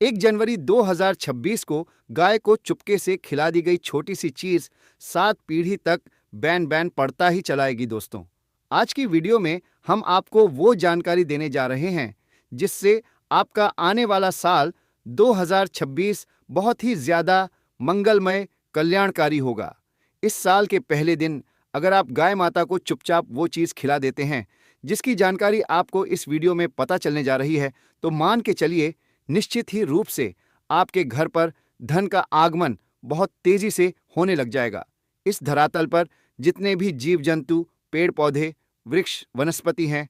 1 जनवरी 2026 को गाय को चुपके से खिला दी गई छोटी सी चीज 7 पीढ़ी तक बैन बैन पड़ता ही चलाएगी दोस्तों। आज की वीडियो में हम आपको वो जानकारी देने जा रहे हैं जिससे आपका आने वाला साल 2026 बहुत ही ज्यादा मंगलमय, कल्याणकारी होगा। इस साल के पहले दिन अगर आप गाय माता को चुपचाप वो चीज खिला देते हैं जिसकी जानकारी आपको इस वीडियो में पता चलने जा रही है, तो मान के चलिए निश्चित ही रूप से आपके घर पर धन का आगमन बहुत तेजी से होने लग जाएगा। इस धरातल पर जितने भी जीव जंतु, पेड़ पौधे, वृक्ष, वनस्पति हैं,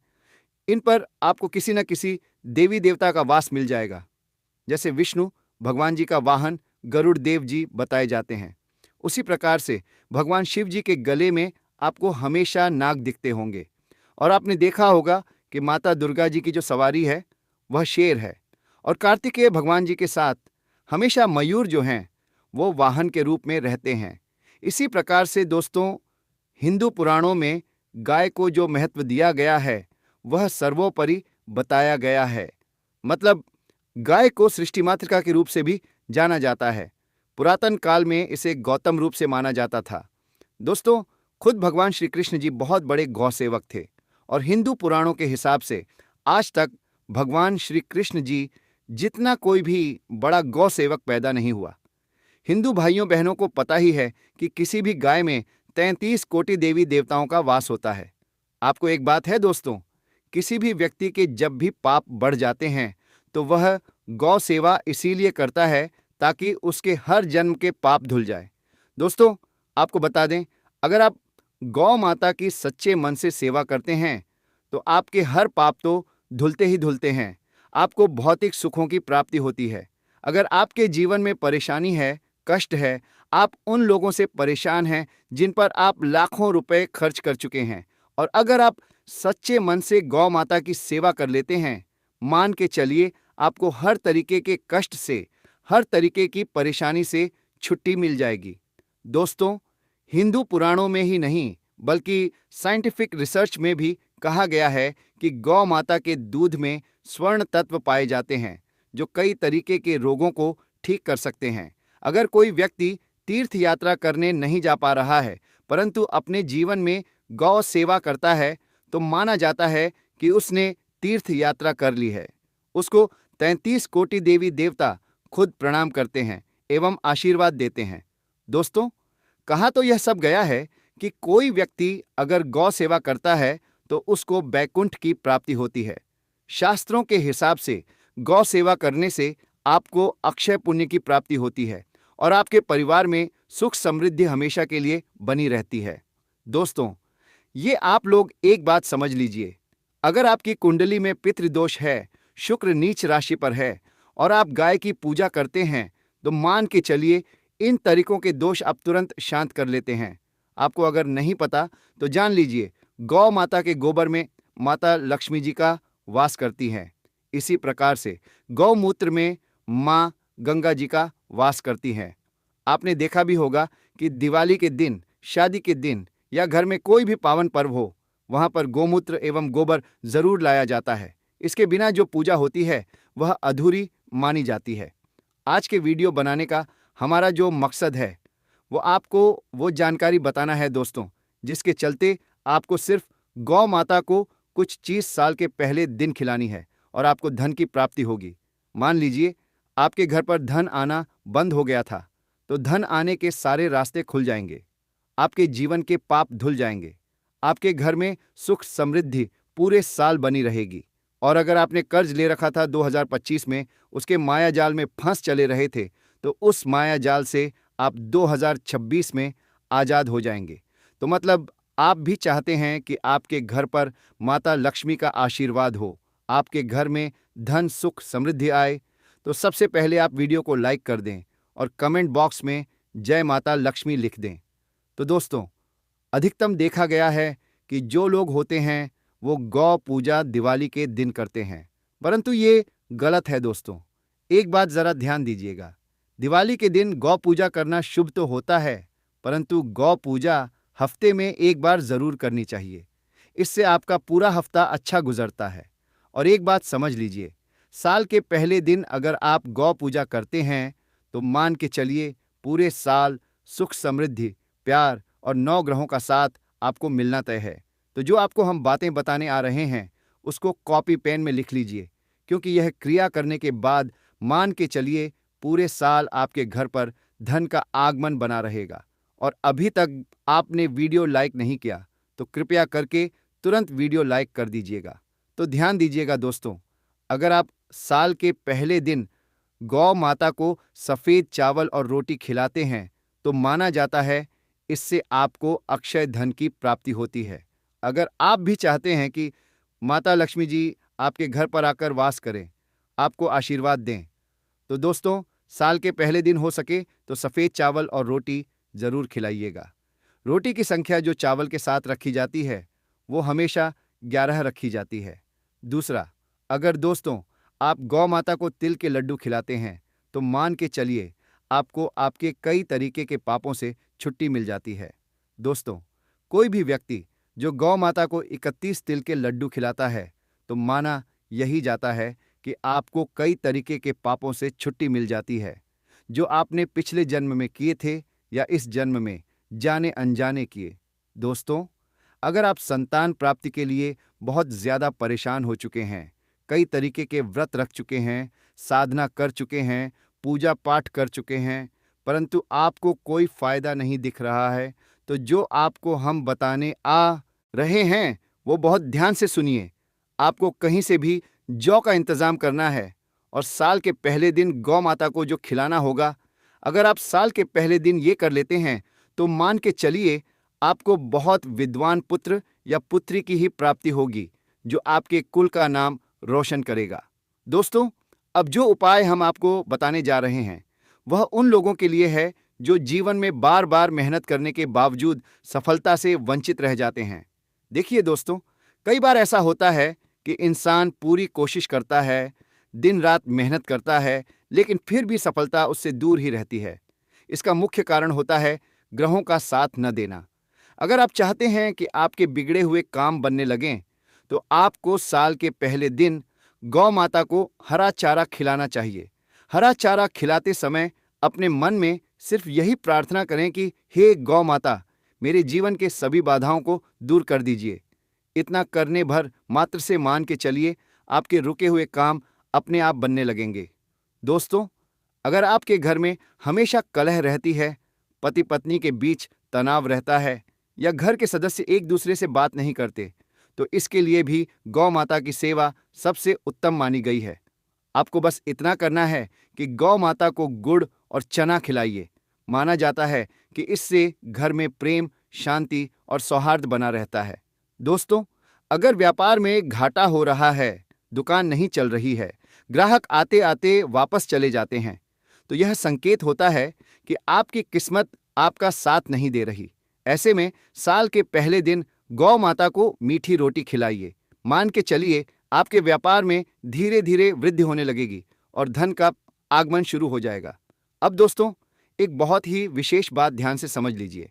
इन पर आपको किसी न किसी देवी देवता का वास मिल जाएगा। जैसे विष्णु भगवान जी का वाहन गरुड़ देव जी बताए जाते हैं, उसी प्रकार से भगवान शिव जी के गले में आपको हमेशा नाग दिखते होंगे। और आपने देखा होगा कि माता दुर्गा जी की जो सवारी है वह शेर है, और कार्तिकेय भगवान जी के साथ हमेशा मयूर जो हैं वो वाहन के रूप में रहते हैं। इसी प्रकार से दोस्तों, हिंदू पुराणों में गाय को जो महत्व दिया गया है वह सर्वोपरि बताया गया है। मतलब गाय को सृष्टि मातृका के रूप से भी जाना जाता है। पुरातन काल में इसे गौतम रूप से माना जाता था। दोस्तों, खुद भगवान श्री कृष्ण जी बहुत बड़े गौ सेवक थे, और हिंदू पुराणों के हिसाब से आज तक भगवान श्री कृष्ण जी जितना कोई भी बड़ा गौ सेवक पैदा नहीं हुआ। हिंदू भाइयों बहनों को पता ही है कि किसी भी गाय में 33 कोटि देवी देवताओं का वास होता है। आपको एक बात है दोस्तों, किसी भी व्यक्ति के जब भी पाप बढ़ जाते हैं तो वह गौ सेवा इसीलिए करता है ताकि उसके हर जन्म के पाप धुल जाए। दोस्तों, आपको बता दें, अगर आप गौ माता की सच्चे मन से सेवा करते हैं तो आपके हर पाप तो धुलते ही धुलते हैं। आपको भौतिक सुखों की प्राप्ति होती है। अगर आपके जीवन में परेशानी है, कष्ट है, आप उन लोगों से परेशान हैं जिन पर आप लाखों रुपए खर्च कर चुके हैं, और अगर आप सच्चे मन से गौ माता की सेवा कर लेते हैं, मान के चलिए आपको हर तरीके के कष्ट से, हर तरीके की परेशानी से छुट्टी मिल जाएगी। दोस्तों, हिंदू पुराणों में ही नहीं बल्कि साइंटिफिक रिसर्च में भी कहा गया है कि गौ माता के दूध में स्वर्ण तत्व पाए जाते हैं जो कई तरीके के रोगों को ठीक कर सकते हैं। अगर कोई व्यक्ति तीर्थ यात्रा करने नहीं जा पा रहा है परंतु अपने जीवन में गौ सेवा करता है तो माना जाता है कि उसने तीर्थ यात्रा कर ली है। उसको 33 कोटि देवी देवता खुद प्रणाम करते हैं एवं आशीर्वाद देते हैं। दोस्तों, कहा तो यह सब गया है कि कोई व्यक्ति अगर गौ सेवा करता है तो उसको बैकुंठ की प्राप्ति होती है। शास्त्रों के हिसाब से गौ सेवा करने से आपको अक्षय पुण्य की प्राप्ति होती है और आपके परिवार में सुख समृद्धि हमेशा के लिए बनी रहती है। दोस्तों, ये आप लोग एक बात समझ लीजिए, अगर आपकी कुंडली में पितृदोष है, शुक्र नीच राशि पर है और आप गाय की पूजा करते हैं तो मान के चलिए इन तरीकों के दोष आप तुरंत शांत कर लेते हैं। आपको अगर नहीं पता तो जान लीजिए, गौ माता के गोबर में माता लक्ष्मी जी का वास करती हैं। इसी प्रकार से गौमूत्र में माँ गंगा जी का वास करती हैं। आपने देखा भी होगा कि दिवाली के दिन, शादी के दिन या घर में कोई भी पावन पर्व हो, वहां पर गोमूत्र एवं गोबर जरूर लाया जाता है। इसके बिना जो पूजा होती है वह अधूरी मानी जाती है। आज के वीडियो बनाने का हमारा जो मकसद है वो आपको वो जानकारी बताना है दोस्तों, जिसके चलते आपको सिर्फ गौ माता को कुछ चीज साल के पहले दिन खिलानी है और आपको धन की प्राप्ति होगी। मान लीजिए आपके घर पर धन आना बंद हो गया था, तो धन आने के सारे रास्ते खुल जाएंगे, आपके जीवन के पाप धुल जाएंगे, आपके घर में सुख समृद्धि पूरे साल बनी रहेगी। और अगर आपने कर्ज ले रखा था 2025 में, उसके माया जाल में फंस चले रहे थे, तो उस माया जाल से आप 2026 में आजाद हो जाएंगे। तो मतलब आप भी चाहते हैं कि आपके घर पर माता लक्ष्मी का आशीर्वाद हो, आपके घर में धन सुख समृद्धि आए, तो सबसे पहले आप वीडियो को लाइक कर दें और कमेंट बॉक्स में जय माता लक्ष्मी लिख दें। तो दोस्तों, अधिकतम देखा गया है कि जो लोग होते हैं वो गौ पूजा दिवाली के दिन करते हैं, परंतु ये गलत है दोस्तों। एक बात जरा ध्यान दीजिएगा, दिवाली के दिन गौ पूजा करना शुभ तो होता है, परंतु गौ पूजा हफ्ते में एक बार जरूर करनी चाहिए। इससे आपका पूरा हफ्ता अच्छा गुजरता है। और एक बात समझ लीजिए, साल के पहले दिन अगर आप गौ पूजा करते हैं तो मान के चलिए पूरे साल सुख समृद्धि प्यार और 9 ग्रहों का साथ आपको मिलना तय है। तो जो आपको हम बातें बताने आ रहे हैं उसको कॉपी पेन में लिख लीजिए, क्योंकि यह क्रिया करने के बाद मान के चलिए पूरे साल आपके घर पर धन का आगमन बना रहेगा। और अभी तक आपने वीडियो लाइक नहीं किया तो कृपया करके तुरंत वीडियो लाइक कर दीजिएगा। तो ध्यान दीजिएगा दोस्तों, अगर आप साल के पहले दिन गौ माता को सफ़ेद चावल और रोटी खिलाते हैं तो माना जाता है इससे आपको अक्षय धन की प्राप्ति होती है। अगर आप भी चाहते हैं कि माता लक्ष्मी जी आपके घर पर आकर वास करें, आपको आशीर्वाद दें, तो दोस्तों साल के पहले दिन हो सके तो सफ़ेद चावल और रोटी ज़रूर खिलाइएगा। रोटी की संख्या जो चावल के साथ रखी जाती है वो हमेशा 11 रखी जाती है। दूसरा, अगर दोस्तों आप गौ माता को तिल के लड्डू खिलाते हैं तो मान के चलिए आपको आपके कई तरीके के पापों से छुट्टी मिल जाती है। दोस्तों, कोई भी व्यक्ति जो गौ माता को 31 तिल के लड्डू खिलाता है तो माना यही जाता है कि आपको कई तरीके के पापों से छुट्टी मिल जाती है जो आपने पिछले जन्म में किए थे या इस जन्म में जाने अनजाने किए। दोस्तों, अगर आप संतान प्राप्ति के लिए बहुत ज़्यादा परेशान हो चुके हैं, कई तरीके के व्रत रख चुके हैं, साधना कर चुके हैं, पूजा पाठ कर चुके हैं, परंतु आपको कोई फायदा नहीं दिख रहा है, तो जो आपको हम बताने आ रहे हैं वो बहुत ध्यान से सुनिए। आपको कहीं से भी जौ का इंतज़ाम करना है और साल के पहले दिन गौ माता को जो खिलाना होगा, अगर आप साल के पहले दिन ये कर लेते हैं तो मान के चलिए आपको बहुत विद्वान पुत्र या पुत्री की ही प्राप्ति होगी जो आपके कुल का नाम रोशन करेगा। दोस्तों, अब जो उपाय हम आपको बताने जा रहे हैं वह उन लोगों के लिए है जो जीवन में बार बार मेहनत करने के बावजूद सफलता से वंचित रह जाते हैं। देखिए दोस्तों, कई बार ऐसा होता है कि इंसान पूरी कोशिश करता है, दिन रात मेहनत करता है, लेकिन फिर भी सफलता उससे दूर ही रहती है। इसका मुख्य कारण होता है ग्रहों का साथ न देना। अगर आप चाहते हैं कि आपके बिगड़े हुए काम बनने लगें तो आपको साल के पहले दिन गौ माता को हरा चारा खिलाना चाहिए। हरा चारा खिलाते समय अपने मन में सिर्फ यही प्रार्थना करें कि हे गौ माता, मेरे जीवन के सभी बाधाओं को दूर कर दीजिए। इतना करने भर मात्र से मान के चलिए आपके रुके हुए काम अपने आप बनने लगेंगे। दोस्तों, अगर आपके घर में हमेशा कलह रहती है, पति पत्नी के बीच तनाव रहता है या घर के सदस्य एक दूसरे से बात नहीं करते, तो इसके लिए भी गौ माता की सेवा सबसे उत्तम मानी गई है। आपको बस इतना करना है कि गौ माता को गुड़ और चना खिलाइए। माना जाता है कि इससे घर में प्रेम, शांति और सौहार्द बना रहता है। दोस्तों, अगर व्यापार में घाटा हो रहा है, दुकान नहीं चल रही है, ग्राहक आते आते वापस चले जाते हैं, तो यह संकेत होता है कि आपकी किस्मत आपका साथ नहीं दे रही। ऐसे में साल के पहले दिन गौ माता को मीठी रोटी खिलाइए। मान के चलिए आपके व्यापार में धीरे धीरे वृद्धि होने लगेगी और धन का आगमन शुरू हो जाएगा। अब दोस्तों, एक बहुत ही विशेष बात ध्यान से समझ लीजिए।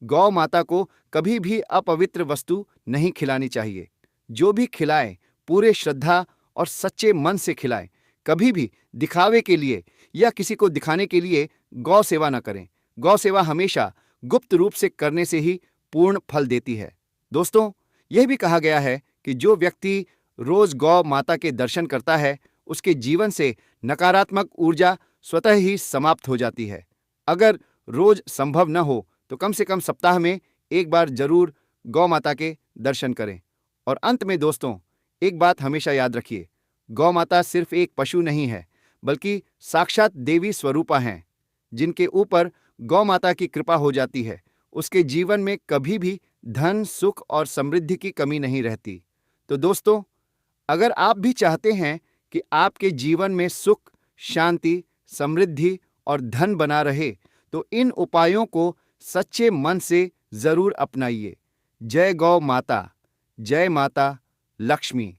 गौ माता को कभी भी अपवित्र वस्तु नहीं खिलानी चाहिए। जो भी खिलाएं पूरे श्रद्धा और सच्चे मन से खिलाएं। कभी भी दिखावे के लिए या किसी को दिखाने के लिए गौ सेवा न करें। गौ सेवा हमेशा गुप्त रूप से करने से ही पूर्ण फल देती है। दोस्तों, यह भी कहा गया है कि जो व्यक्ति रोज गौ माता के दर्शन करता है उसके जीवन से नकारात्मक ऊर्जा स्वतः ही समाप्त हो जाती है। अगर रोज संभव न हो तो कम से कम सप्ताह में एक बार जरूर गौ माता के दर्शन करें। और अंत में दोस्तों, एक बात हमेशा याद रखिए, गौ माता सिर्फ एक पशु नहीं है बल्कि साक्षात देवी स्वरूपा हैं। जिनके ऊपर गौ माता की कृपा हो जाती है उसके जीवन में कभी भी धन, सुख और समृद्धि की कमी नहीं रहती। तो दोस्तों, अगर आप भी चाहते हैं कि आपके जीवन में सुख, शांति, समृद्धि और धन बना रहे तो इन उपायों को सच्चे मन से जरूर अपनाइए। जय गौ माता, जय माता लक्ष्मी।